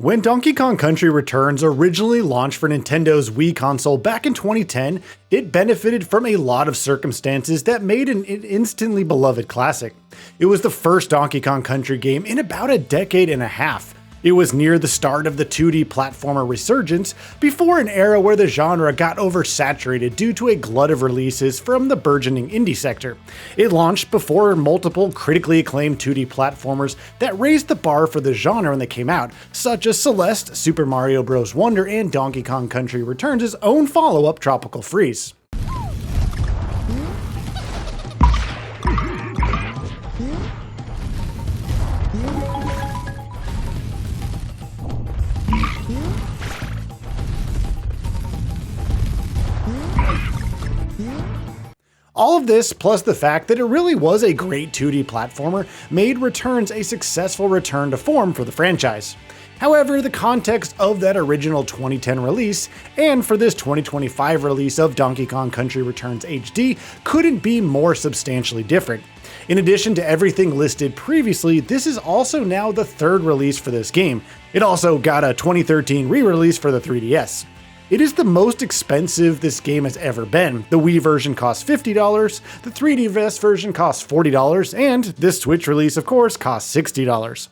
When Donkey Kong Country Returns originally launched for Nintendo's Wii console back in 2010, it benefited from a lot of circumstances that made it an instantly beloved classic. It was the first Donkey Kong Country game in about a decade and a half. It was near the start of the 2D platformer resurgence, before an era where the genre got oversaturated due to a glut of releases from the burgeoning indie sector. It launched before multiple critically acclaimed 2D platformers that raised the bar for the genre when they came out, such as Celeste, Super Mario Bros. Wonder, and Donkey Kong Country Returns' own follow-up Tropical Freeze. All of this, plus the fact that it really was a great 2D platformer, made Returns a successful return to form for the franchise. However, the context of that original 2010 release, and for this 2025 release of Donkey Kong Country Returns HD, couldn't be more substantially different. In addition to everything listed previously, this is also now the third release for this game. It also got a 2013 re-release for the 3DS. It is the most expensive this game has ever been. The Wii version costs $50, the 3DS version costs $40, and this Switch release, of course, costs $60.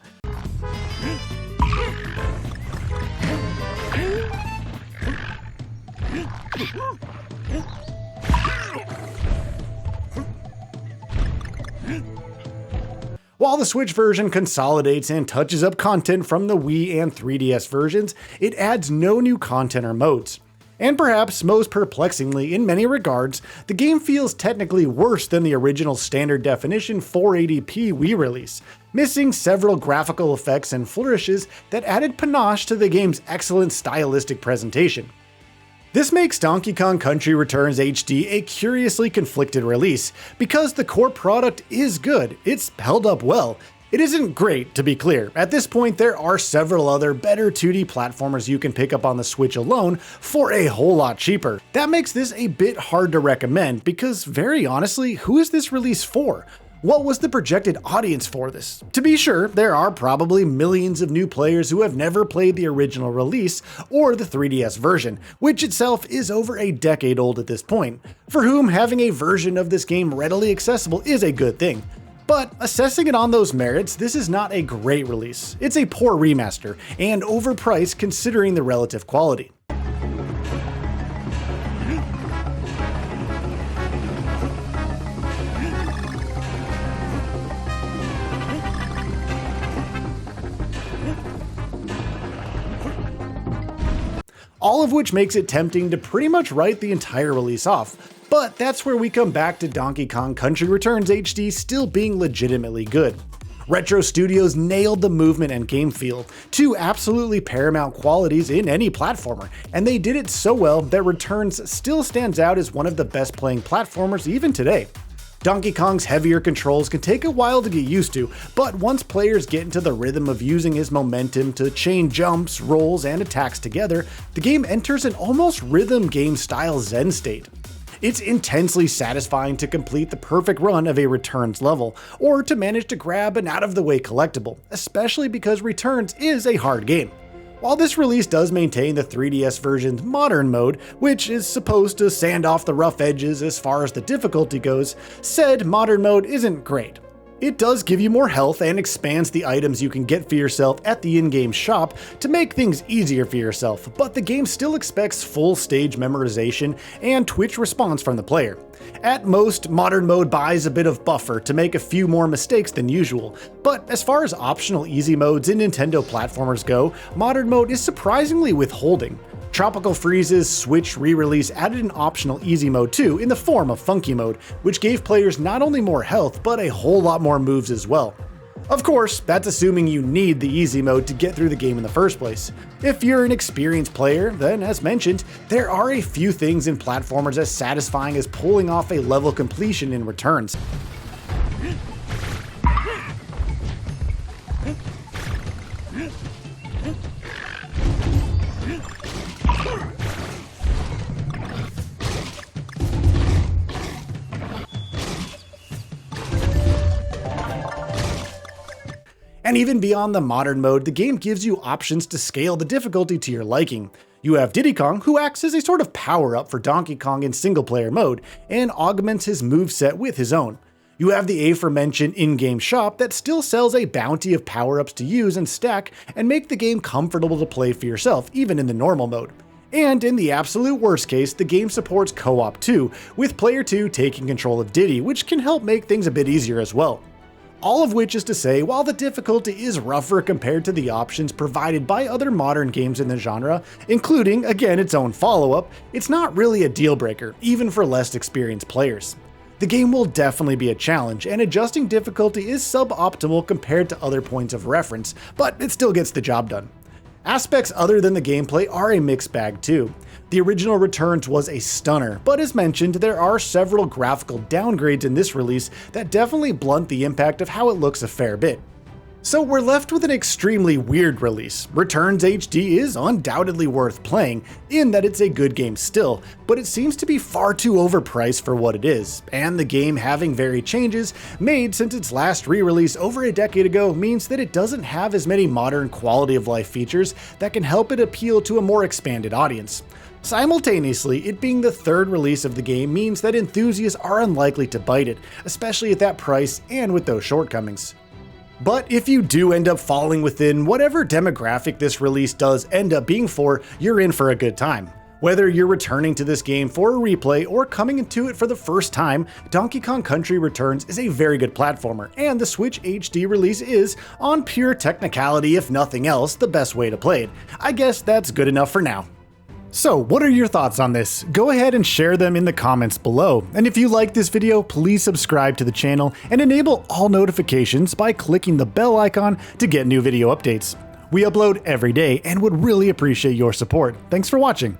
While the Switch version consolidates and touches up content from the Wii and 3DS versions, it adds no new content or modes. And perhaps most perplexingly in many regards, the game feels technically worse than the original standard definition 480p Wii release, missing several graphical effects and flourishes that added panache to the game's excellent stylistic presentation. This makes Donkey Kong Country Returns HD a curiously conflicted release, because the core product is good, it's held up well. It isn't great, to be clear. At this point, there are several other better 2D platformers you can pick up on the Switch alone for a whole lot cheaper. That makes this a bit hard to recommend, because very honestly, who is this release for? What was the projected audience for this? To be sure, there are probably millions of new players who have never played the original release or the 3DS version, which itself is over a decade old at this point, for whom having a version of this game readily accessible is a good thing. But assessing it on those merits, this is not a great release. It's a poor remaster, and overpriced considering the relative quality. All of which makes it tempting to pretty much write the entire release off. But that's where we come back to Donkey Kong Country Returns HD still being legitimately good. Retro Studios nailed the movement and game feel, two absolutely paramount qualities in any platformer, and they did it so well that Returns still stands out as one of the best playing platformers even today. Donkey Kong's heavier controls can take a while to get used to, but once players get into the rhythm of using his momentum to chain jumps, rolls, and attacks together, the game enters an almost rhythm game style zen state. It's intensely satisfying to complete the perfect run of a Returns level, or to manage to grab an out-of-the-way collectible, especially because Returns is a hard game. While this release does maintain the 3DS version's modern mode, which is supposed to sand off the rough edges as far as the difficulty goes, said modern mode isn't great. It does give you more health and expands the items you can get for yourself at the in-game shop to make things easier for yourself, but the game still expects full stage memorization and twitch response from the player. At most, modern mode buys a bit of buffer to make a few more mistakes than usual, but as far as optional easy modes in Nintendo platformers go, modern mode is surprisingly withholding. Tropical Freeze's Switch re-release added an optional easy mode too in the form of Funky Mode, which gave players not only more health, but a whole lot more moves as well. Of course, that's assuming you need the easy mode to get through the game in the first place. If you're an experienced player, then as mentioned, there are a few things in platformers as satisfying as pulling off a level completion in Returns. And even beyond the modern mode, the game gives you options to scale the difficulty to your liking. You have Diddy Kong, who acts as a sort of power-up for Donkey Kong in single-player mode, and augments his moveset with his own. You have the aforementioned in-game shop that still sells a bounty of power-ups to use and stack and make the game comfortable to play for yourself, even in the normal mode. And in the absolute worst case, the game supports co-op too, with player 2 taking control of Diddy, which can help make things a bit easier as well. All of which is to say, while the difficulty is rougher compared to the options provided by other modern games in the genre, including, again, its own follow-up, it's not really a deal breaker, even for less experienced players. The game will definitely be a challenge, and adjusting difficulty is suboptimal compared to other points of reference, but it still gets the job done. Aspects other than the gameplay are a mixed bag too. The original Returns was a stunner, but as mentioned, there are several graphical downgrades in this release that definitely blunt the impact of how it looks a fair bit. So we're left with an extremely weird release. Returns HD is undoubtedly worth playing, in that it's a good game still, but it seems to be far too overpriced for what it is, and the game having varied changes made since its last re-release over a decade ago means that it doesn't have as many modern quality of life features that can help it appeal to a more expanded audience. Simultaneously, it being the third release of the game means that enthusiasts are unlikely to bite it, especially at that price and with those shortcomings. But if you do end up falling within whatever demographic this release does end up being for, you're in for a good time. Whether you're returning to this game for a replay or coming into it for the first time, Donkey Kong Country Returns is a very good platformer, and the Switch HD release is, on pure technicality if nothing else, the best way to play it. I guess that's good enough for now. So what are your thoughts on this? Go ahead and share them in the comments below. And if you like this video, please subscribe to the channel and enable all notifications by clicking the bell icon to get new video updates. We upload every day and would really appreciate your support. Thanks for watching.